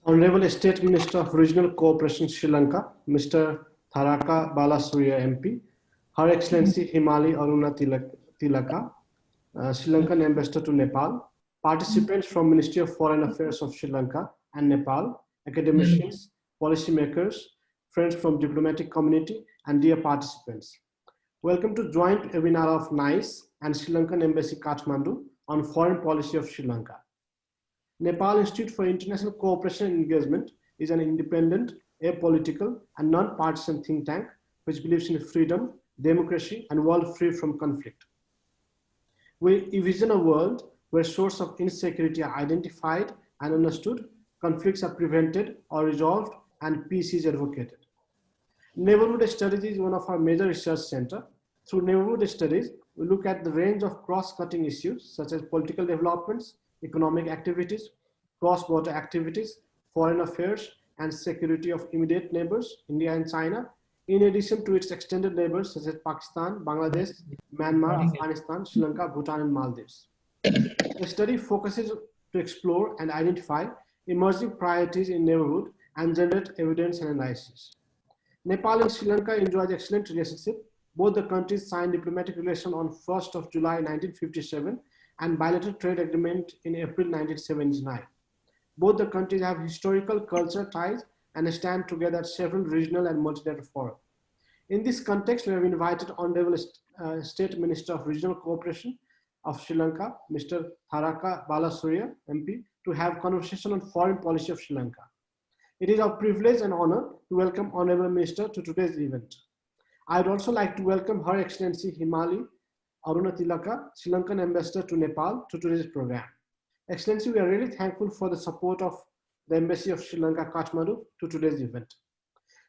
Honorable State Minister of Regional Cooperation Sri Lanka, Mr. Tharaka Balasuriya MP, Her Excellency Himali Aruna Tilaka, Sri Lankan Ambassador to Nepal, participants from Ministry of Foreign Affairs of Sri Lanka and Nepal, academicians, policymakers, friends from diplomatic community, and dear participants. Welcome to joint webinar of NICE and Sri Lankan Embassy Kathmandu on foreign policy of Sri Lanka. Nepal Institute for International Cooperation and Engagement is an independent, apolitical, and non-partisan think tank which believes in freedom, democracy, and world free from conflict. We envision a world where sources of insecurity are identified and understood, conflicts are prevented or resolved, and peace is advocated. Neighborhood Studies is one of our major research centers. Through Neighborhood Studies, we look at the range of cross-cutting issues such as political developments, economic activities, cross-border activities, foreign affairs, and security of immediate neighbors, India and China, in addition to its extended neighbors such as Pakistan, Bangladesh, Myanmar, Afghanistan, Sri Lanka, Bhutan, and Maldives. The study focuses to explore and identify emerging priorities in neighborhood and generate evidence and analysis. Nepal and Sri Lanka enjoy an excellent relationship. Both the countries signed diplomatic relations on 1st of July 1957 and bilateral trade agreement in April 1979. Both the countries have historical cultural ties and stand together at several regional and multilateral forums. In this context, we have invited Honorable State Minister of Regional Cooperation of Sri Lanka, Mr. Tharaka Balasuriya, MP, to have conversation on foreign policy of Sri Lanka. It is our privilege and honor to welcome Honorable Minister to today's event. I would also like to welcome Her Excellency Himali Aruna Tilaka, Sri Lankan Ambassador to Nepal, to today's program. Excellency, we are really thankful for the support of the Embassy of Sri Lanka, Kathmandu, to today's event.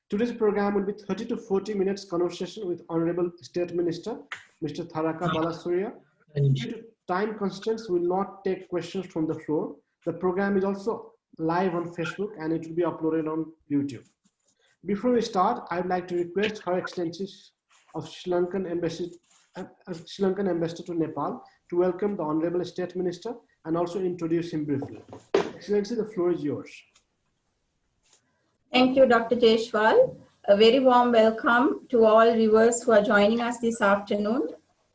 Today's program will be 30 to 40 minutes conversation with Honorable State Minister, Mr. Tharaka Balasuriya. Due to time constraints, we will not take questions from the floor. The program is also live on Facebook and it will be uploaded on YouTube. Before we start, I would like to request Her Excellency of Sri Lankan Ambassador to Nepal to welcome the Honorable State Minister and also introduce him briefly. Excellency, the floor is yours. Thank you, Dr. Jaishwal. A very warm welcome to all viewers who are joining us this afternoon.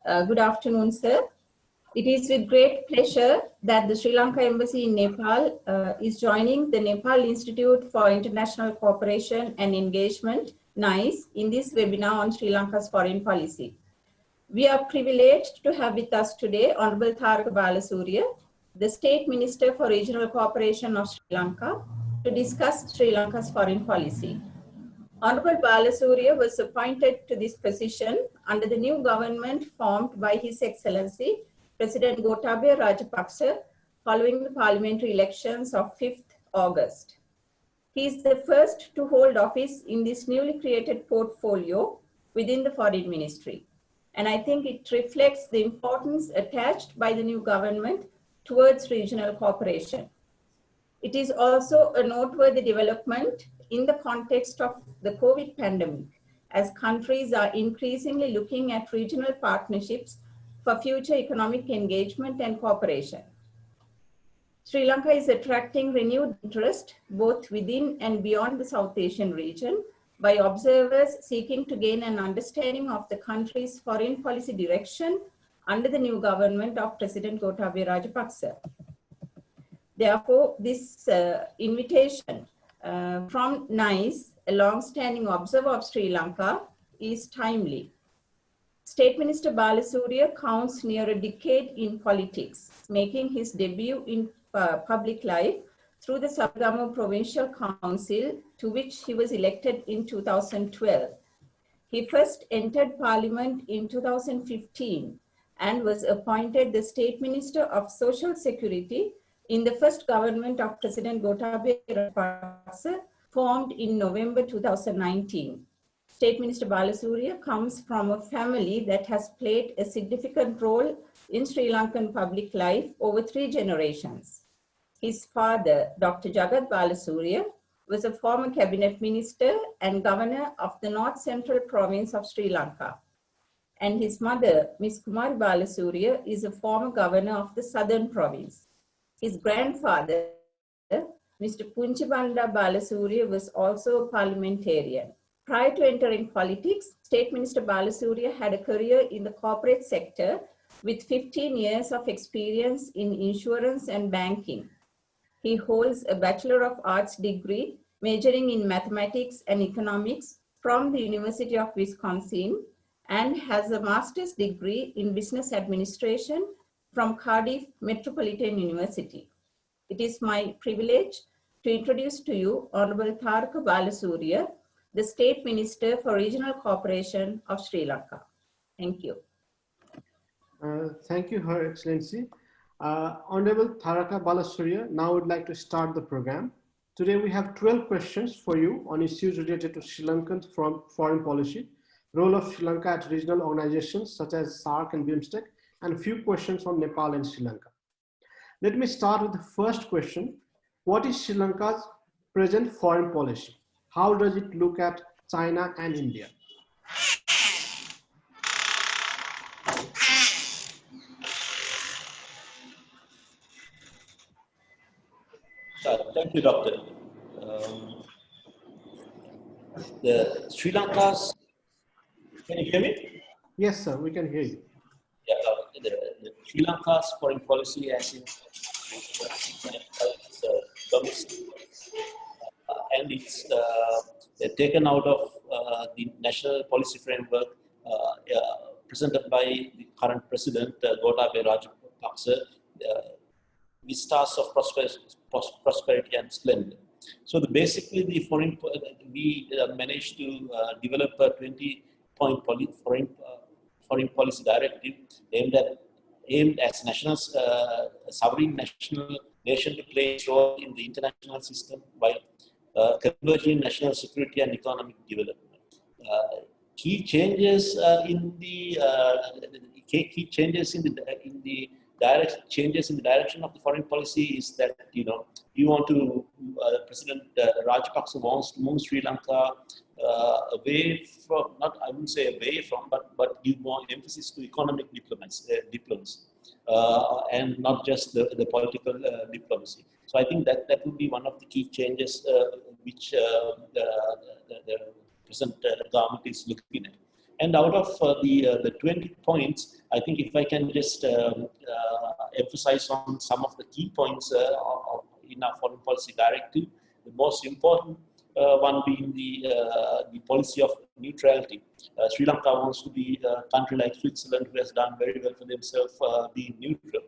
Good afternoon, sir. It is with great pleasure that the Sri Lanka Embassy in Nepal is joining the Nepal Institute for International Cooperation and Engagement, NICE, in this webinar on Sri Lanka's foreign policy. We are privileged to have with us today Honorable Tharaka Balasuriya, the State Minister for Regional Cooperation of Sri Lanka, to discuss Sri Lanka's foreign policy. Honorable Balasuriya was appointed to this position under the new government formed by His Excellency President Gotabaya Rajapaksa following the parliamentary elections of 5th August. He is the first to hold office in this newly created portfolio within the Foreign Ministry. And I think it reflects the importance attached by the new government towards regional cooperation. It is also a noteworthy development in the context of the COVID pandemic, as countries are increasingly looking at regional partnerships for future economic engagement and cooperation. Sri Lanka is attracting renewed interest both within and beyond the South Asian region by observers seeking to gain an understanding of the country's foreign policy direction under the new government of President Gotabaya Rajapaksa. Therefore, this invitation from NICE, a long-standing observer of Sri Lanka, is timely. State Minister Balasuriya counts near a decade in politics, making his debut in public life through the Sabgamu Provincial Council, to which he was elected in 2012. He first entered Parliament in 2015 and was appointed the State Minister of Social Security in the first government of President Gotabaya Rajapaksa, formed in November 2019. State Minister Balasuriya comes from a family that has played a significant role in Sri Lankan public life over 3 generations. His father, Dr. Jagat Balasuriya, was a former cabinet minister and governor of the North Central province of Sri Lanka. And his mother, Ms. Kumari Balasuriya, is a former governor of the Southern province. His grandfather, Mr. Punchabanda Balasuriya was also a parliamentarian. Prior to entering politics, State Minister Balasuriya had a career in the corporate sector with 15 years of experience in insurance and banking. He holds a Bachelor of Arts degree majoring in mathematics and economics from the University of Wisconsin and has a master's degree in business administration from Cardiff Metropolitan University. It is my privilege to introduce to you Honorable Tharaka Balasuriya, the State Minister for Regional Cooperation of Sri Lanka. Thank you. Thank you, Her Excellency. Honorable Tharaka Balasuriya, now would like to start the program. Today we have 12 questions for you on issues related to Sri Lankan foreign policy, role of Sri Lanka at regional organizations such as SAARC and BIMSTEC, and a few questions on Nepal and Sri Lanka. Let me start with the first question. What is Sri Lanka's present foreign policy? How does it look at China and India? Thank you, Doctor. The Sri Lanka's, can you hear me? Yes, sir, we can hear you. Yeah, the Sri Lanka's foreign policy has in domestic, and it's taken out of the national policy framework presented by the current president, Gotabaya Rajapaksa, vistas of prosperity and splendor. So basically, the foreign we managed to develop a 20-point foreign policy directive aimed at national sovereign national nation to play its role in the international system while converging national security and economic development. Key changes in the direction of the foreign policy is that we want to President Rajapaksa wants to move Sri Lanka away from, not I wouldn't say away from, but give more emphasis to economic diplomacy, and not just the political diplomacy. So I think that would be one of the key changes which the present government is looking at. And out of the 20 points, I think if I can just emphasize on some of the key points in our foreign policy directive, the most important one being the policy of neutrality. Sri Lanka wants to be a country like Switzerland, who has done very well for themselves being neutral.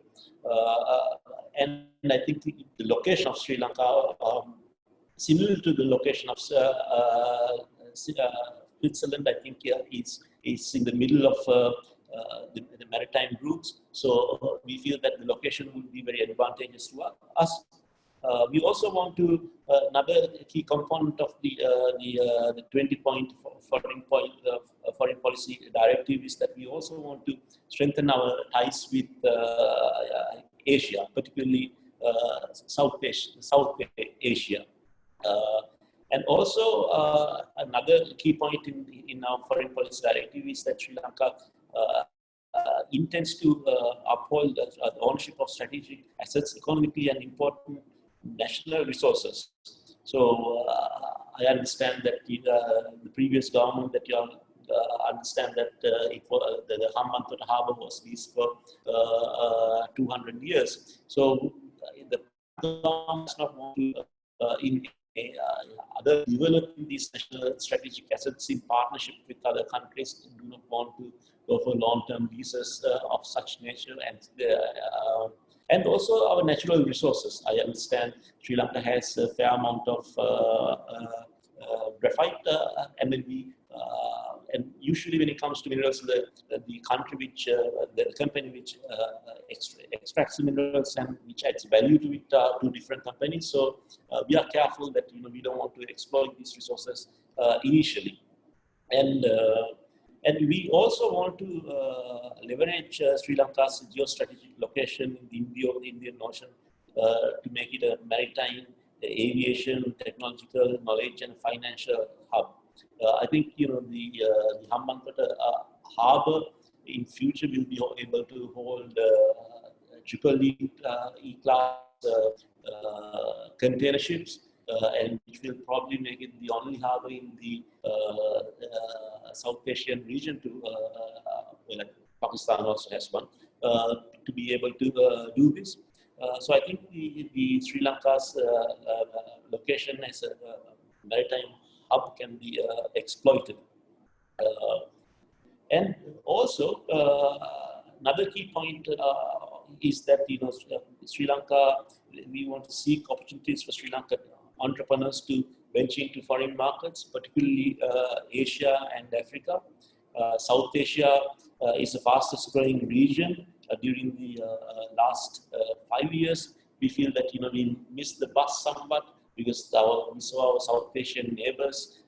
And I think the location of Sri Lanka, similar to the location of Switzerland, I think is in the middle of the maritime routes. So we feel that the location would be very advantageous to us. We also want to, another key component of the 20-point foreign policy directive is that we also want to strengthen our ties with Asia, particularly South Asia. And also another key point in our foreign policy directive is that Sri Lanka intends to uphold the ownership of strategic assets, economically and important national resources. So I understand that the previous government that you all understand that the Hambantota Harbour was leased for 200 years. So the government does not want to other developing these national strategic assets in partnership with other countries, do not want to go for long-term leases of such nature, and also our natural resources. I understand Sri Lanka has a fair amount of graphite, MLB, and usually when it comes to minerals, the country which, the company which extracts the minerals and which adds value to it are two different companies. So we are careful that we don't want to exploit these resources initially, and we also want to leverage Sri Lanka's geostrategic location in the Indian Ocean to make it a maritime, aviation, technological, knowledge, and financial hub. I think the Hambantota Harbour in future will be able to hold triple E class container ships, and which will probably make it the only harbor in the South Asian region to, well, Pakistan also has one, to be able to do this. So I think the Sri Lanka's location as a maritime hub can be exploited. And also, another key point is that Sri Lanka, we want to seek opportunities for Sri Lankan entrepreneurs to venture into foreign markets, particularly Asia and Africa. South Asia is the fastest growing region. During the last 5 years, we feel that we missed the bus somewhat because we saw our South Asian neighbors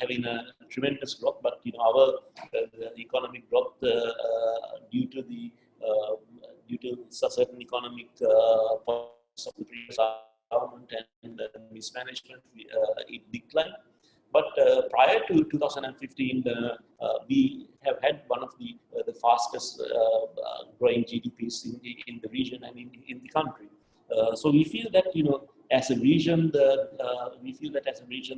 having a tremendous growth, but our economic growth due to certain economic policies of the previous government and mismanagement, it declined. But prior to 2015, we have had one of the fastest growing GDPs in the region and in the country. So we feel that as a region,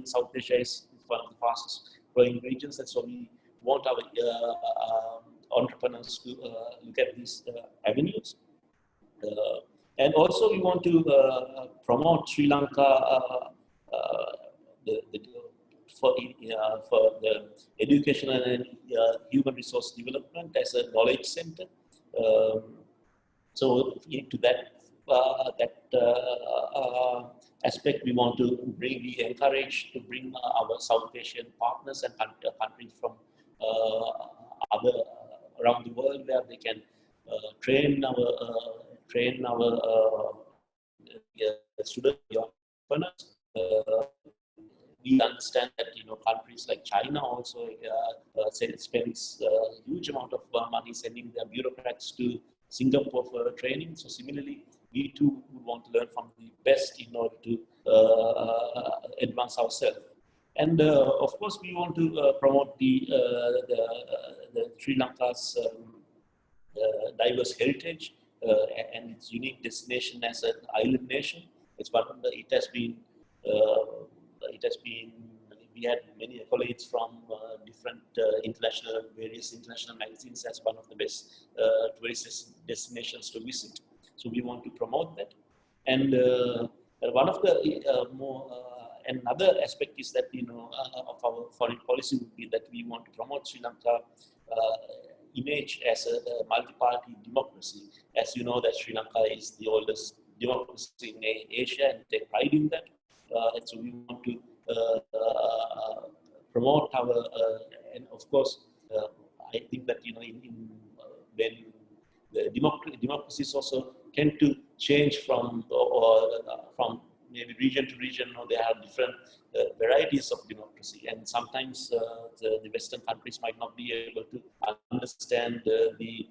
South Asia is one of the fastest growing regions, and so we want our entrepreneurs to look at these avenues. And also we want to promote Sri Lanka for the educational and human resource development as a knowledge center. So to that aspect, we want to we encourage to bring our South Asian partners and countries from around the world where they can train our student entrepreneurs. We understand that countries like China also spends a huge amount of money sending their bureaucrats to Singapore for training. So similarly, we too would want to learn from the best in order to advance ourselves. And of course, we want to promote the Sri Lanka's diverse heritage and its unique destination as an island nation. We had many accolades from various international magazines as one of the best tourist destinations to visit. So we want to promote that. And one of the another aspect is that of our foreign policy would be that we want to promote Sri Lanka image as a multi-party democracy. As you know, that Sri Lanka is the oldest democracy in Asia and take pride in that. And so we want to promote our, and of course, I think that when the democracies also tend to change from maybe region to region, they have different varieties of democracy, and sometimes the Western countries might not be able to understand the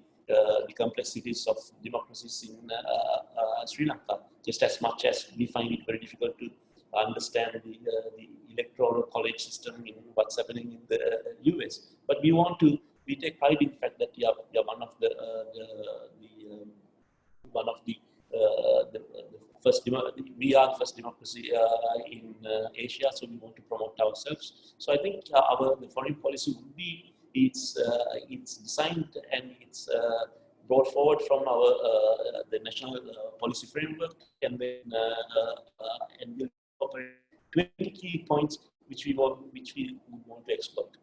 complexities of democracies in Sri Lanka, just as much as we find it very difficult to understand the electoral college system in what's happening in the US. But we take pride in the fact that we are one of the first democracy in Asia, so we want to promote ourselves. So I think the foreign policy would be it's designed and it's brought forward from the national policy framework, and then and we'll operate 20 key points which we would want to exploit.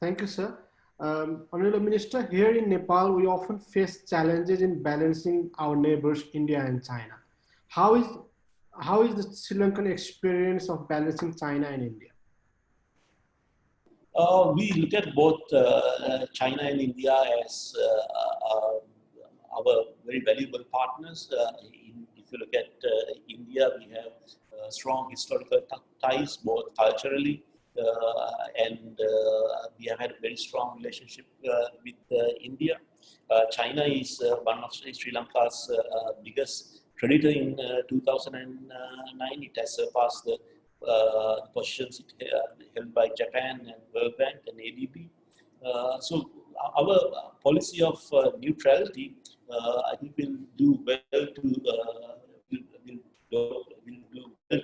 Thank you, sir. Honorable Minister, here in Nepal, we often face challenges in balancing our neighbors, India and China. How is the Sri Lankan experience of balancing China and India? We look at both China and India as our very valuable partners. If you look at India, we have strong historical ties, both culturally, and we have had a very strong relationship with India. China is one of Sri Lanka's biggest creditor in 2009. It has surpassed the positions held by Japan and World Bank and ADB. So our policy of neutrality I think will do well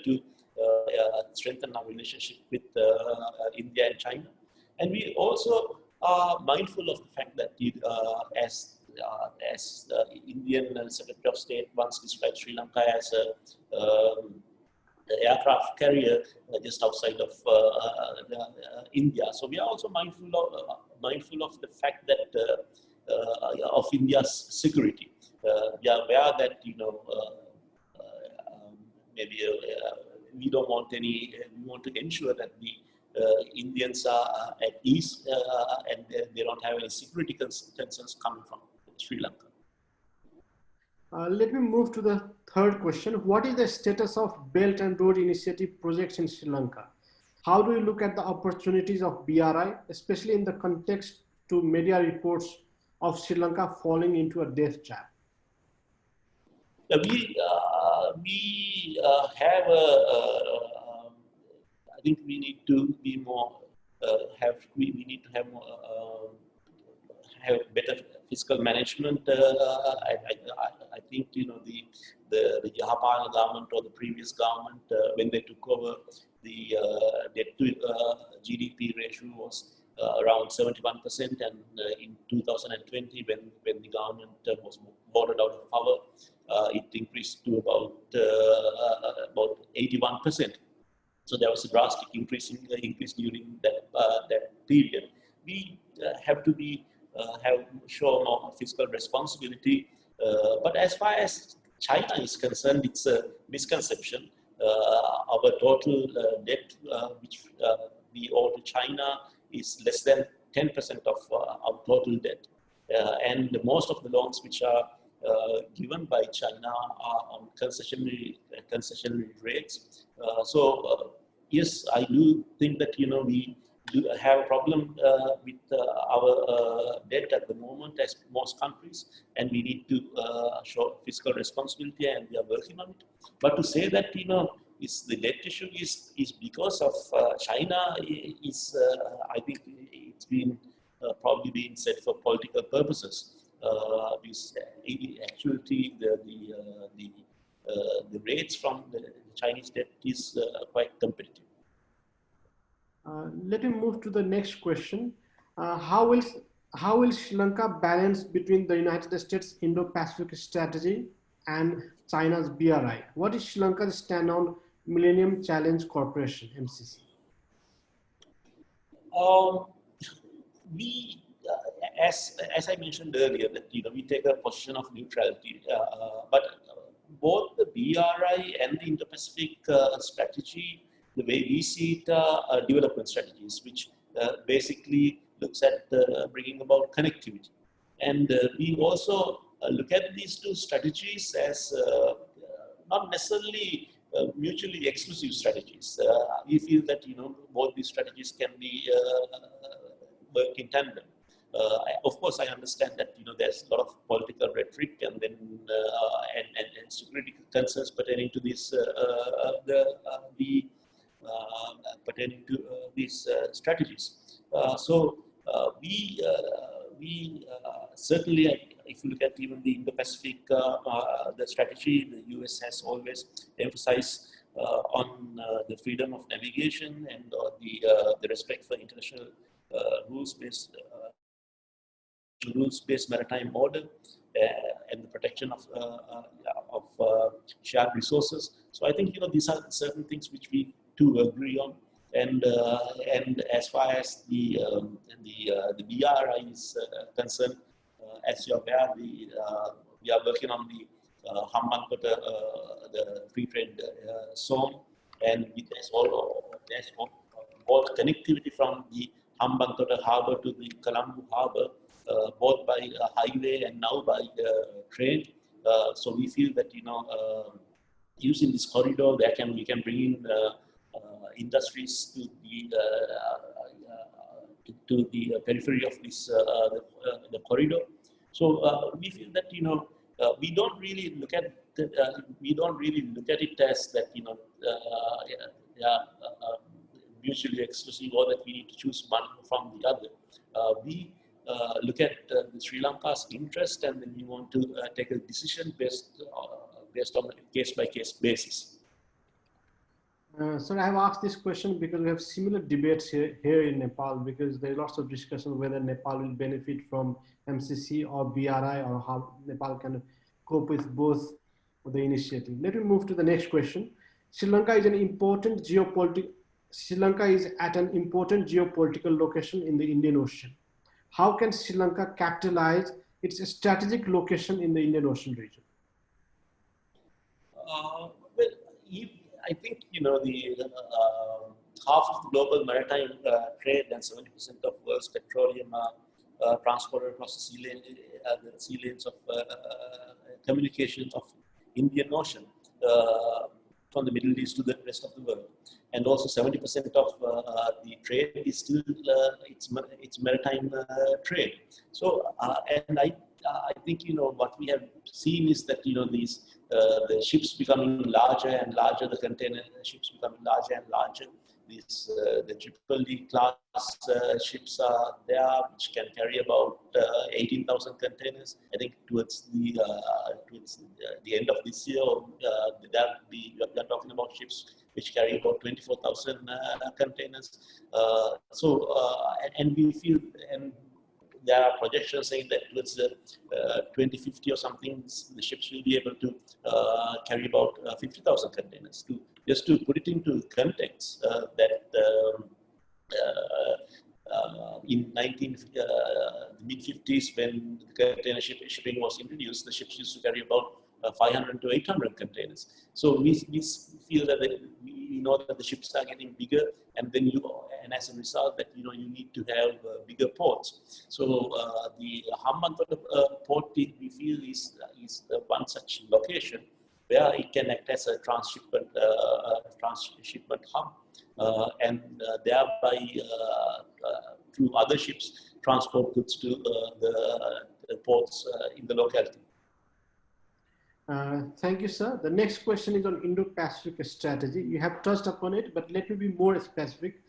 to strengthen our relationship with India and China. And we also are mindful of the fact that as the Indian Secretary of State once described Sri Lanka as a aircraft carrier just outside of India. So we are also mindful of the fact that of India's security. We are aware that maybe we don't want any. We want to ensure that the Indians are at ease and they don't have any security concerns coming from Sri Lanka. Let me move to the third question. What is the status of Belt and Road Initiative projects in Sri Lanka? How do you look at the opportunities of BRI, especially in the context to media reports of Sri Lanka falling into a death trap? We have I think we need to be more we need to have more have better fiscal management. I think the Yahapal government or the previous government when they took over, the debt to GDP ratio was around 71%, and in 2020 when the government was voted out of power, it increased to about 81%. So there was a drastic increase during that period. We have to have shown more fiscal responsibility. But as far as China is concerned, it's a misconception. Our total debt, which we owe to China, is less than 10% of our total debt. And most of the loans which are given by China are on concessionary rates. Yes, I do think that we do have a problem with our debt at the moment, as most countries, and we need to show fiscal responsibility, and we are working on it. But to say that is the debt issue is because of China is I think it's been probably being said for political purposes. Because in actuality the rates from the Chinese debt is quite competitive. Let me move to the next question. How will Sri Lanka balance between the United States Indo-Pacific Strategy and China's BRI? What is Sri Lanka's stand on Millennium Challenge Corporation, MCC? We, as I mentioned earlier, that we take a position of neutrality, but both the BRI and the Indo-Pacific strategy, the way we see it, are development strategies, which basically looks at bringing about connectivity. And we also look at these two strategies as not necessarily mutually exclusive strategies. We feel that both these strategies can be work in tandem. Of course, I understand that there's a lot of political rhetoric and then and security concerns pertaining to this pertaining to these strategies. We certainly, if you look at even the Indo-Pacific the strategy, the US has always emphasized on the freedom of navigation and the respect for international rules-based maritime order and the protection of shared resources. So I think these are certain things which we do agree on. And as far as the BRI is concerned, as you're aware, we are working on the Hambantota, the free trade zone, and there's both connectivity from the Hambantota harbour to the Colombo harbour, both by highway and now by train. So we feel that using this corridor, we can bring in industries to the periphery of this the corridor. So we feel that we don't really look at it as that mutually exclusive or that we need to choose one from the other. We look at Sri Lanka's interest, and then we want to take a decision based on a case-by-case basis. Sir, I have asked this question because we have similar debates here in Nepal, because there are lots of discussion whether Nepal will benefit from MCC or BRI, or how Nepal can cope with both the initiative. Let me move to the next question. Sri Lanka is at an important geopolitical location in the Indian Ocean. How can Sri Lanka capitalize its strategic location in the Indian Ocean region? Well, I think the half of the global maritime trade and 70% of world's petroleum are transported across the sea lanes of communication of Indian Ocean, from the Middle East to the rest of the world, and also 70% of the trade is still it's maritime trade. So, and I think what we have seen is that these the ships becoming larger and larger, the container ships becoming larger and larger. These the triple-D class ships are there, which can carry about 18,000 containers. I think towards the end of this year, we are talking about ships which carry about 24,000 containers. And we feel, and there are projections saying that towards 2050 or something, the ships will be able to carry about 50,000 containers. Just to put it into context, in mid-50s, when container shipping was introduced, the ships used to carry about 500 to 800 containers. So we feel that we know that the ships are getting bigger, and then as a result that you need to have bigger ports. So the Hambantota port, we feel is one such location where it can act as a transshipment hub, and thereby through other ships transport goods to the ports in the locality. Thank you, sir. The next question is on Indo-Pacific strategy. You have touched upon it, but let me be more specific.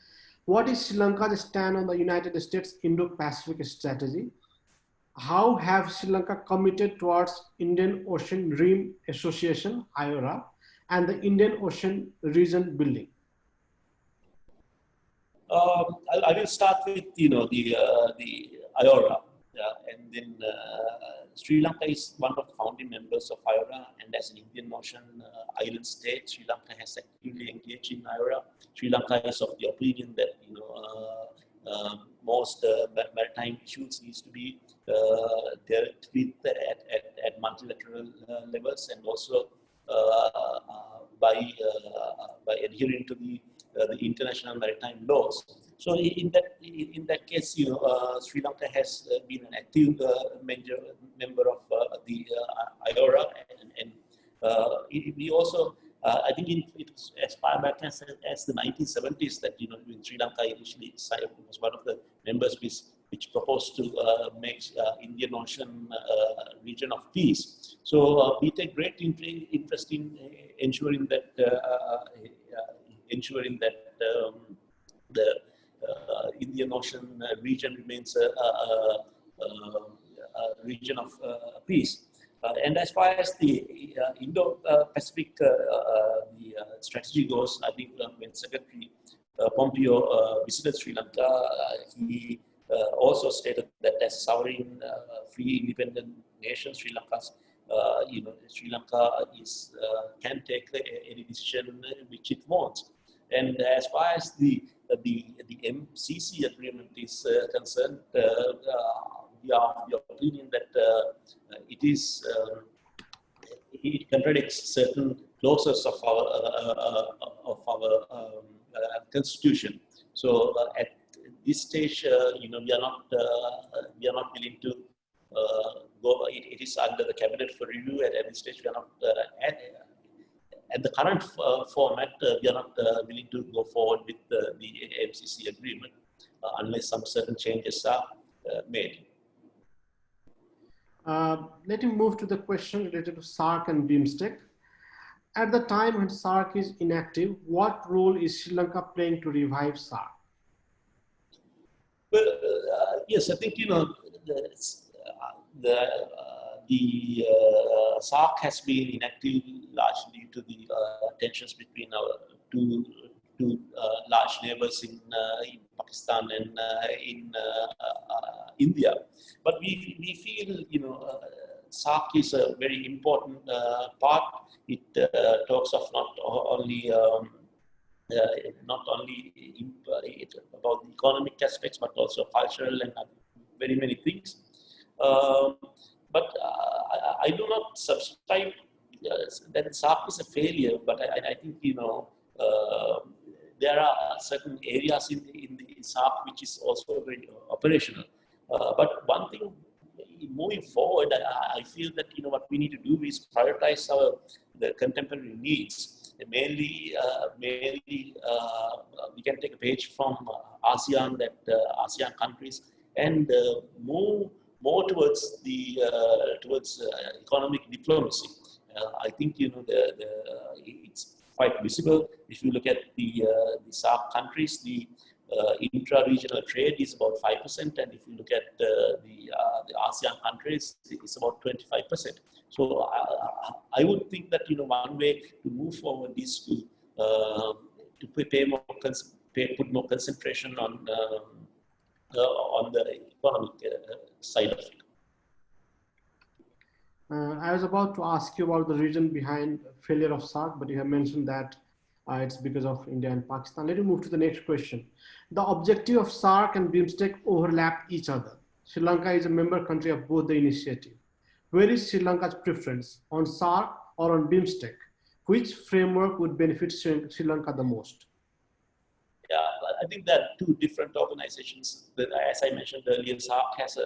What is Sri Lanka's stand on the United States Indo-Pacific strategy? How have Sri Lanka committed towards Indian Ocean Rim Association, IORA, and the Indian Ocean region building? I will start with the IORA, and then Sri Lanka is one of the founding members of IORA, and as an Indian Ocean island state, Sri Lanka has actively engaged in IORA. Sri Lanka is of the opinion that most maritime issues needs to be dealt with at multilateral levels, and also by adhering to the international maritime laws. So in that case, Sri Lanka has been an active member of the IORA, and we also I think it was as far back as the 1970s that when Sri Lanka initially was one of the members which proposed to make Indian Ocean region of peace. So we take great interest in ensuring that the Indian Ocean region remains a region of peace. And as far as the Indo-Pacific strategy goes, I think when Secretary Pompeo visited Sri Lanka, he also stated that as sovereign, free, independent nation, Sri Lanka can take any decision which it wants. And as far as the MCC agreement is concerned, we are of the opinion that it contradicts certain clauses of our constitution. So at this stage, we are not willing to go. It is under the cabinet for review. At this stage, we are not at the current format. We are not willing to go forward with the MCC agreement unless some certain changes are made. Let me move to the question related to SAARC and BIMSTEC. At the time when SAARC is inactive, what role is Sri Lanka playing to revive SAARC? Well, yes, I think the SARC has been inactive largely due to the tensions between our two large neighbors in Pakistan and in India. But we feel, SARC is a very important part. It talks of not only about the economic aspects, but also cultural and very many things. But I do not subscribe that SARC is a failure. But I think there are certain areas in the SARC which is also very operational. But one thing, moving forward, I feel that what we need to do is prioritize the contemporary needs. Mainly, we can take a page from ASEAN, ASEAN countries, and move more towards the economic diplomacy. I think it's quite visible if you look at the SARC countries. The intra-regional trade is about 5%, and if you look at the ASEAN countries, it's about 25%. So I would think that one way to move forward is to put more concentration on the economic side of it. I was about to ask you about the reason behind failure of SARC, but you have mentioned that it's because of India and Pakistan. Let me move to the next question. The objective of SARC and BIMSTEC overlap each other. Sri Lanka is a member country of both the initiative. Where is Sri Lanka's preference, on SARC or on BIMSTEC? Which framework would benefit Sri Lanka the most? Yeah, I think there are two different organizations. As I mentioned earlier, SARC has a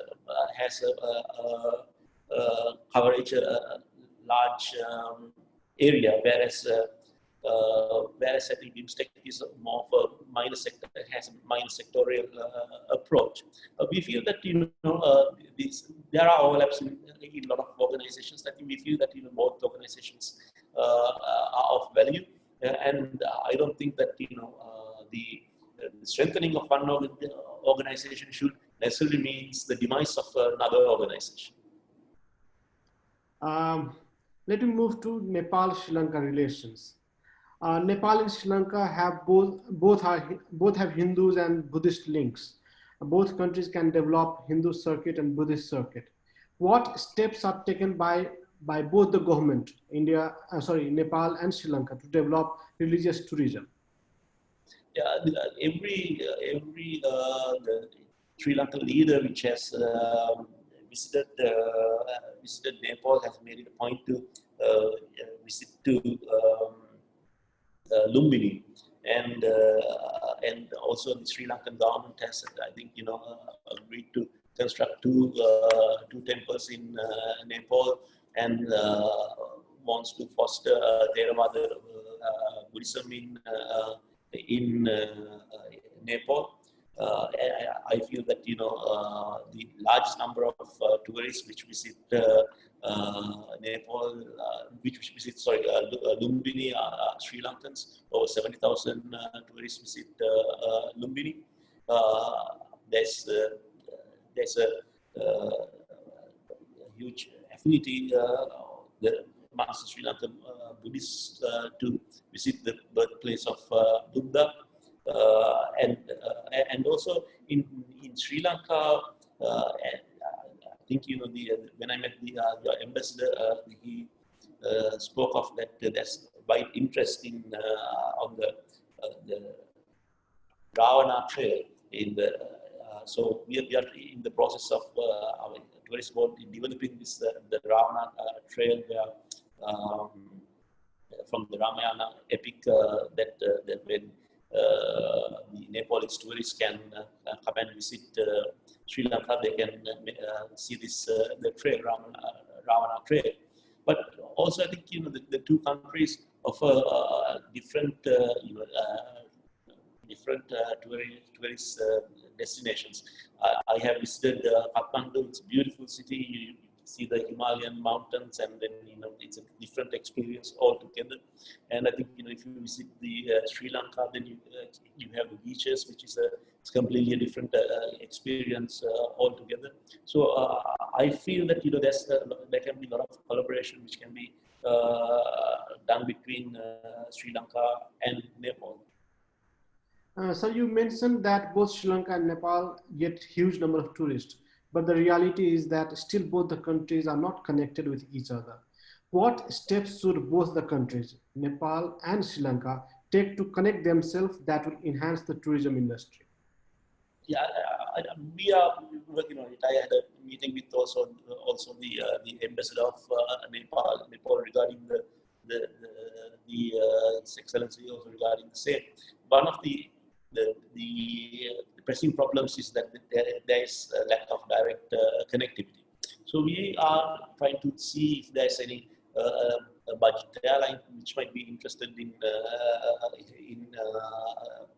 coverage a large area, whereas I think BIMSTEC is more of a minor sector, has a minor sectorial approach. We feel that there are overlaps in a lot of organizations. That we feel that both organizations are of value, and I don't think that the strengthening of one organization should necessarily means the demise of another organization. Let me move to Nepal-Sri Lanka relations. Nepal and Sri Lanka have both have Hindus and Buddhist links. Both countries can develop Hindu circuit and Buddhist circuit. What steps are taken by both the government, Nepal and Sri Lanka, to develop religious tourism? Yeah, every the Sri Lankan leader which has visited Nepal has made it a point to visit to Lumbini, and also the Sri Lankan government has, I think, agreed to construct two temples in Nepal, and wants to foster Theravada Buddhism in Nepal. I feel that the largest number of tourists which visit Nepal, Lumbini, Sri Lankans. Over 70,000 tourists visit Lumbini. There's a huge affinity amongst Sri Lankan Buddhists to visit the birthplace of Buddha, and also in Sri Lanka. I think when I met the ambassador, he spoke of that there's wide interest in on the Ravana trail. So we are in the process of our tourist board in developing this the Ravana trail, where from the Ramayana epic that when the Nepalese tourists can come and visit Sri Lanka, they can see this the trail, Ravana trail. But also, I think the two countries offer different tourist destinations. I have visited Kathmandu. It's a beautiful city. You see the Himalayan mountains, and then it's a different experience altogether. And I think if you visit the Sri Lanka, then you have the beaches, which is it's completely a different experience altogether. So I feel that there can be a lot of collaboration which can be done between Sri Lanka and Nepal. So you mentioned that both Sri Lanka and Nepal get huge number of tourists, but the reality is that still both the countries are not connected with each other. What steps should both the countries, Nepal and Sri Lanka, take to connect themselves that will enhance the tourism industry? Yeah, we are working on it. I had a meeting with also the ambassador of Nepal regarding His Excellency also regarding the same. One of the pressing problems is that there is a lack of direct connectivity. So we are trying to see if there's any a budget airline which might be interested in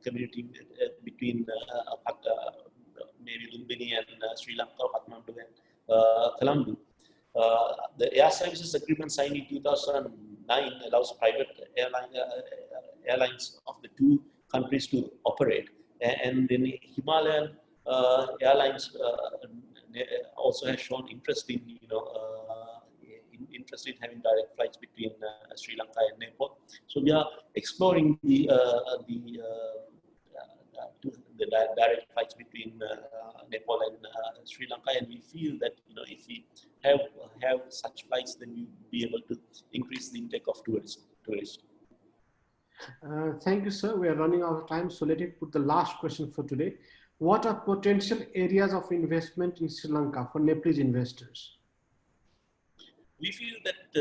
communicating between maybe Lumbini and Sri Lanka, Kathmandu and Colombo. The air services agreement signed in 2009 allows private airlines of the two countries to operate, and then Himalayan airlines also has shown interest in having direct flights between Sri Lanka and Nepal. So we are exploring the direct flights between Nepal and Sri Lanka, and we feel that if we have such flights, then we'll be able to increase the intake of tourists. Thank you, sir. We are running out of time, so let me put the last question for today. What are potential areas of investment in Sri Lanka for Nepalese investors? We feel that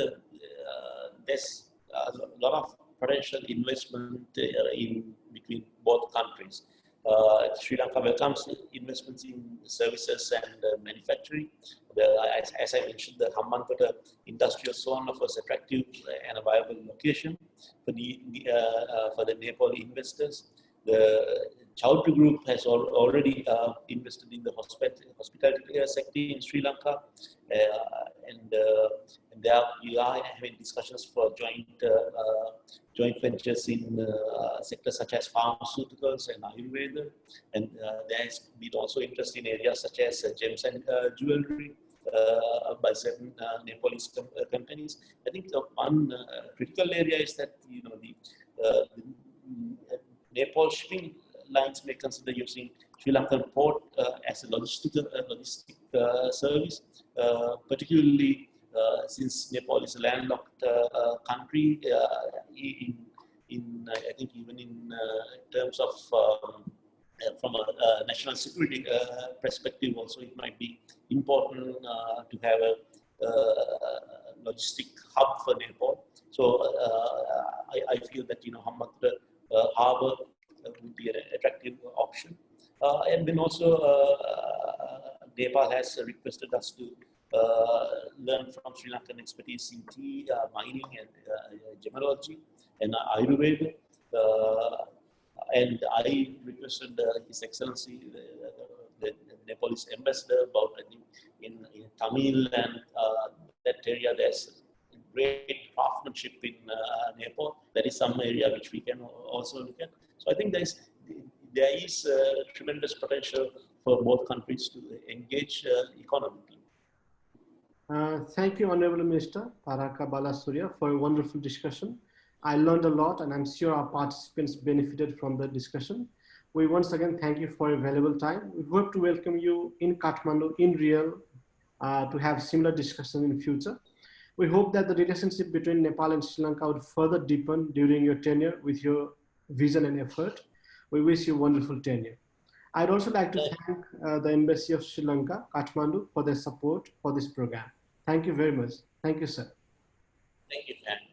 there's a lot of potential investment in between both countries. Sri Lanka welcomes investments in services and manufacturing. As I mentioned, the Hambantota industrial zone offers attractive and a viable location for the Nepali investors. The Chaudhary Group has already invested in the hospitality sector in Sri Lanka, and there we are having discussions for joint ventures in sectors such as pharmaceuticals and Ayurveda, and there has been also interest in areas such as gems and jewelry by certain Nepalese companies. I think one critical area is that the Nepal shipping lines may consider using Sri Lankan port as a logistic service, particularly since Nepal is a landlocked country. I think even in terms of from a national security perspective, also it might be important to have a logistic hub for Nepal. So I feel that Hambantota Harbour would be an attractive option. And then also Nepal has requested us to learn from Sri Lankan expertise in tea, mining and gemology and Ayurveda. And I requested His Excellency, the Nepalese ambassador, about I think in Tamil and that area there's great craftsmanship in Nepal. That is some area which we can also look at. So I think there is tremendous potential for both countries to engage economically. Thank you, Honorable Minister Tharaka Balasuriya, for a wonderful discussion. I learned a lot, and I'm sure our participants benefited from the discussion. We once again thank you for your valuable time. We hope to welcome you in Kathmandu, in real, to have similar discussion in future. We hope that the relationship between Nepal and Sri Lanka would further deepen during your tenure with your vision and effort. We wish you a wonderful tenure. I'd also like to thank the Embassy of Sri Lanka, Kathmandu, for their support for this program. Thank you very much. Thank you, sir. Thank you, Fan.